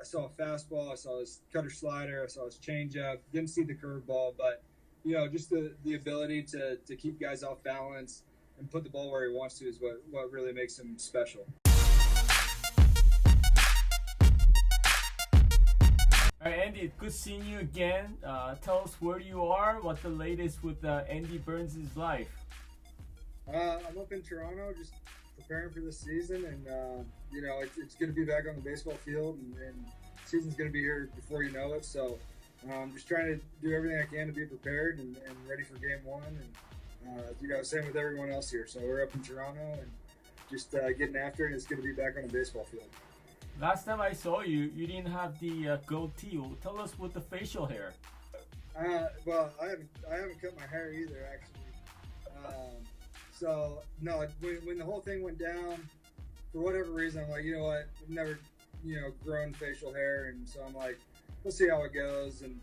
saw a fastball, I saw his cutter slider, I saw his changeup. Didn't see the curveball, but just the ability to keep guys off balance and put the ball where he wants to is what really makes him special. All right, Andy, good seeing you again. Tell us where you are, what the latest with Andy Burns' life. I'm up in Toronto, just preparing for the season, and it's good to be back on the baseball field, and season's going to be here before you know it. So I'm just trying to do everything I can to be prepared and ready for game one, and same with everyone else here. So we're up in Toronto and just getting after it. It's good to be back on the baseball field. Last time I saw you, you didn't have the goatee. Well, tell us with the facial hair. Well, I haven't cut my hair either, actually. So no, when the whole thing went down, for whatever reason, I'm like, you know what, I've never, grown facial hair, and so I'm like, we'll see how it goes, and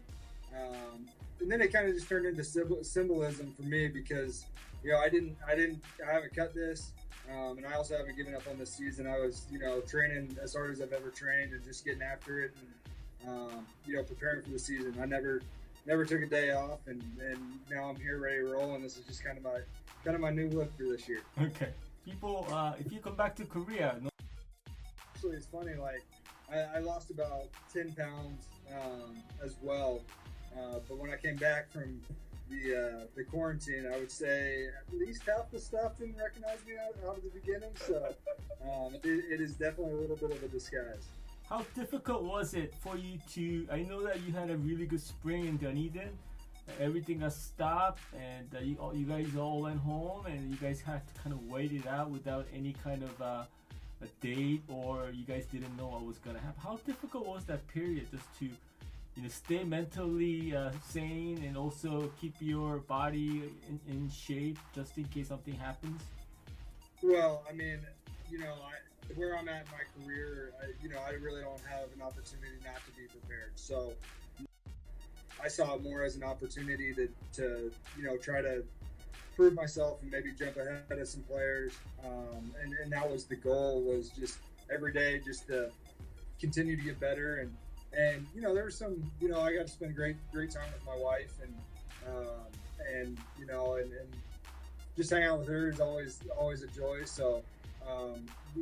then it kind of just turned into symbolism for me because, I haven't cut this, and I also haven't given up on this season. I was, training as hard as I've ever trained and just getting after it, and preparing for the season. I never took a day off, and now I'm here ready to roll, and this is just kind of my new look for this year. Okay. People, if you come back to Korea, actually, it's funny. Like, I lost about 10 pounds as well, but when I came back from the quarantine, I would say at least half the staff didn't recognize me out of the beginning. So it is definitely a little bit of a disguise. How difficult was it for you to? I know that you had a really good spring in Dunedin. Everything got stopped, and you guys all went home, and you guys had to kind of wait it out without any kind of a date, or you guys didn't know what was gonna happen. How difficult was that period just to, stay mentally sane and also keep your body in shape just in case something happens? Well, I mean, where I'm at in my career, I really don't have an opportunity not to be prepared. So I saw it more as an opportunity to try to prove myself and maybe jump ahead of some players. And that was the goal, was just every day just to continue to get better. And there was some, I got to spend great time with my wife, and just hang out with her is always a joy. So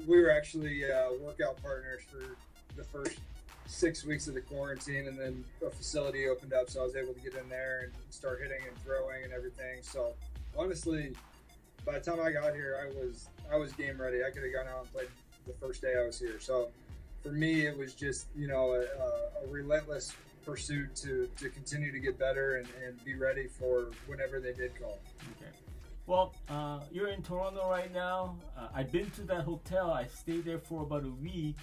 we were actually workout partners for the first 6 weeks of the quarantine, and then a facility opened up, so I was able to get in there and start hitting and throwing and everything. So honestly, by the time I got here, I was game ready. I could have gone out and played the first day I was here. So for me, it was just a relentless pursuit to continue to get better and be ready for whenever they did call. Okay. Well, you're in Toronto right now. I've been to that hotel. I stayed there for about a week.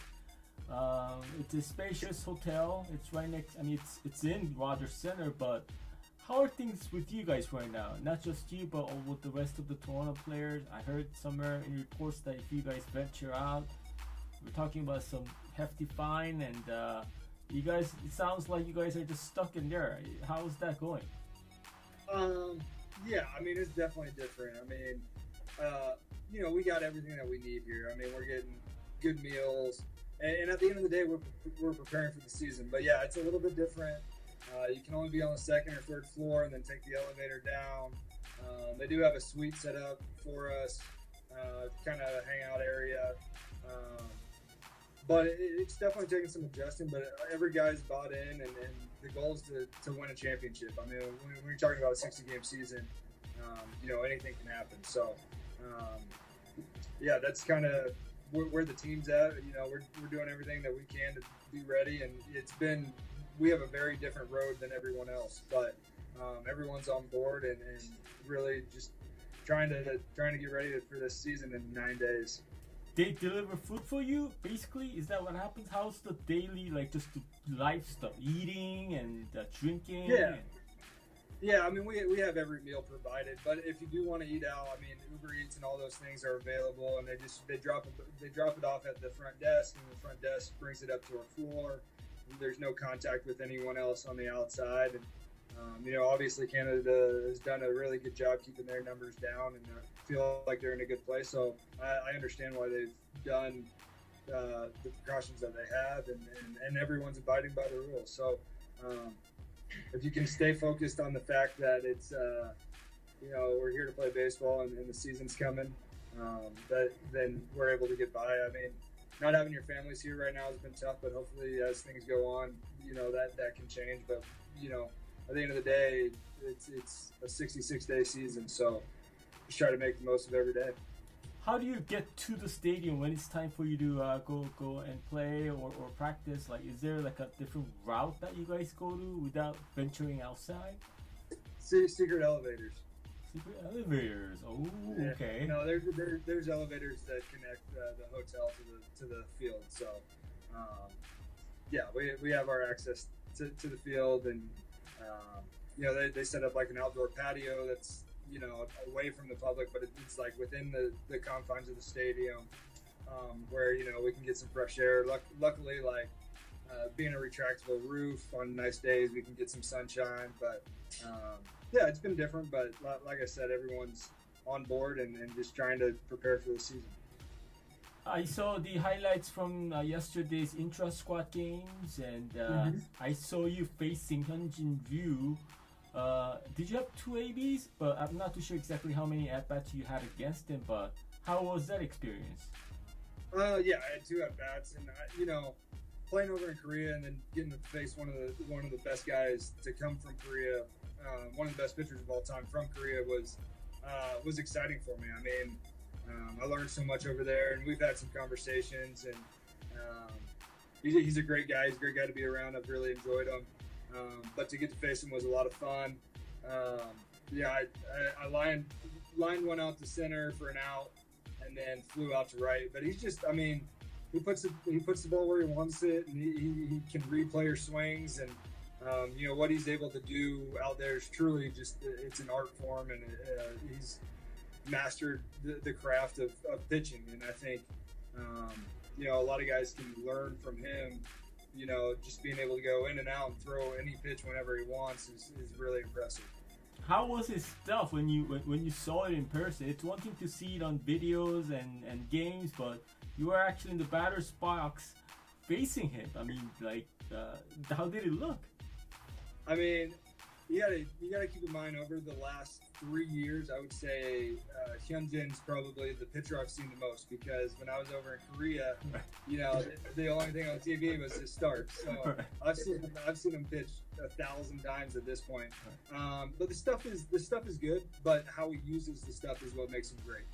It's a spacious hotel. It's right next. I mean, it's in Rogers Center. But how are things with you guys right now? Not just you, but with the rest of the Toronto players. I heard somewhere in reports that if you guys venture out, we're talking about some hefty fine, and you guys. It sounds like you guys are just stuck in there. How's that going? Yeah, I mean, it's definitely different. I mean, we got everything that we need here. I mean, we're getting good meals. And at the end of the day, we're preparing for the season. But yeah, it's a little bit different. You can only be on the second or third floor and then take the elevator down. They do have a suite set up for us, kind of a hangout area. But it's definitely taking some adjusting. But every guy's bought in, and the goal is to win a championship. I mean, when you're talking about a 60-game season, anything can happen. So, yeah, that's kind of where the team's at. We're doing everything that we can to be ready, and we have a very different road than everyone else, but everyone's on board and really just trying to get ready for this season in 9 days. They deliver food for you, basically? Is that what happens? How's the daily, just the life stuff, eating and drinking? Yeah, I mean, we have every meal provided, but if you do want to eat out, I mean, Uber Eats and all those things are available, and they drop it off at the front desk, and the front desk brings it up to our floor. There's no contact with anyone else on the outside, and obviously Canada has done a really good job keeping their numbers down, and I feel like they're in a good place. So I understand why they've done the precautions that they have, and everyone's abiding by the rules. So if you can stay focused on the fact that it's we're here to play baseball and the season's coming, then we're able to get by. I mean, not having your families here right now has been tough, but hopefully as things go on, that can change. But at the end of the day, it's a 66-day season, so just try to make the most of every day. How do you get to the stadium when it's time for you to go and play or practice? Like, is there like a different route that you guys go to without venturing outside? Secret elevators. Secret elevators. Oh, Yeah. okay. There's elevators that connect the hotel to the field. So, we have our access to the field, and they set up like an outdoor patio that's away from the public, but it's like within the confines of the stadium, where we can get some fresh air. Luckily, like being a retractable roof on nice days, we can get some sunshine. But it's been different. But like I said, everyone's on board and just trying to prepare for the season. I saw the highlights from yesterday's intra-squad games, and I saw you facing Hyunjin Ryu. Did you have 2 ABs? But I'm not too sure exactly how many at-bats you had against him, but how was that experience? I had 2 at-bats, and playing over in Korea and then getting to face one of the best guys to come from Korea, one of the best pitchers of all time from Korea was exciting for me. I mean, I learned so much over there, and we've had some conversations, and he's a great guy. He's a great guy to be around. I've really enjoyed him. But to get to face him was a lot of fun. I lined one out to center for an out, and then flew out to right. But he's just, I mean, he puts the ball where he wants it, and he can read player swings, and what he's able to do out there is truly just, it's an art form, and he's mastered the craft of pitching. And I think a lot of guys can learn from him. Just being able to go in and out and throw any pitch whenever he wants is really impressive. How was his stuff when you saw it in person? It's one thing to see it on videos and games, but you were actually in the batter's box facing him. I mean, like, how did it look? I mean, you gotta keep in mind, over the last 3 years, I would say Hyunjin's probably the pitcher I've seen the most, because when I was over in Korea, the only thing on TV was his starts. So I've seen him pitch 1,000 times at this point. But the stuff is good, but how he uses the stuff is what makes him great.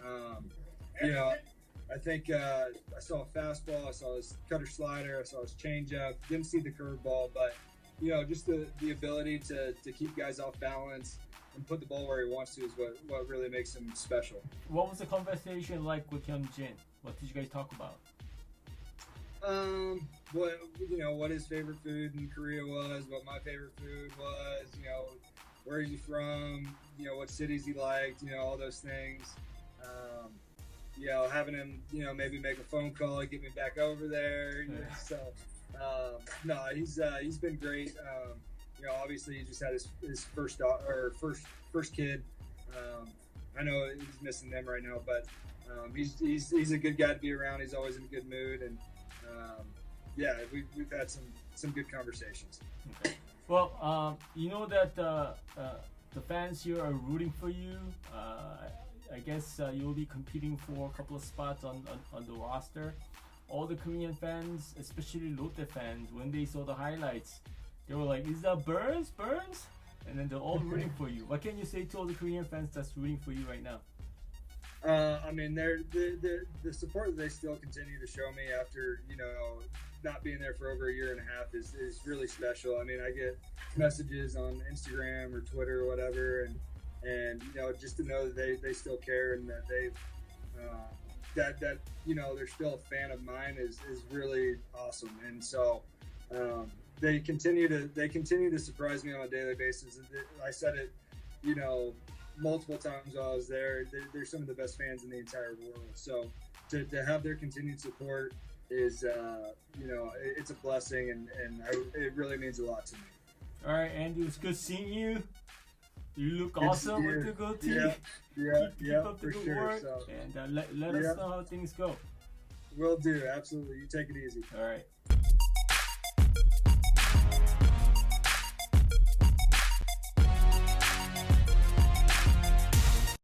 I think I saw a fastball, I saw his cutter slider, I saw his changeup. Didn't see the curveball, but just the ability to keep guys off balance and put the ball where he wants to is what really makes him special. What was the conversation like with Hyunjin? What did you guys talk about? What his favorite food in Korea was, what my favorite food was, where is he from, what cities he liked, all those things. Having him, maybe make a phone call, get me back over there. So, he's been great. Obviously he just had his first kid. I know he's missing them right now, but he's a good guy to be around. He's always in a good mood, and we've had some good conversations. Okay. Well, that the fans here are rooting for you. I guess you'll be competing for a couple of spots on the roster. All the Korean fans, especially Lotte fans, when they saw the highlights, they were like, "Is that Burns? And then they're all rooting for you." What can you say to all the Korean fans that's rooting for you right now? I mean, the support that they still continue to show me after not being there for over a year and a half is really special. I mean, I get messages on Instagram or Twitter or whatever, and just to know that they still care, and that they've that they're still a fan of mine is really awesome. And so they continue to surprise me on a daily basis. I said it multiple times while I was there. They're some of the best fans in the entire world. So to have their continued support is it's a blessing, and it really means a lot to me. All right, Andy, it's good seeing you. You look awesome with the goatee. Yeah, keep up the good sure. work, so, and let us know how things go. Will do. Absolutely. You take it easy. All right.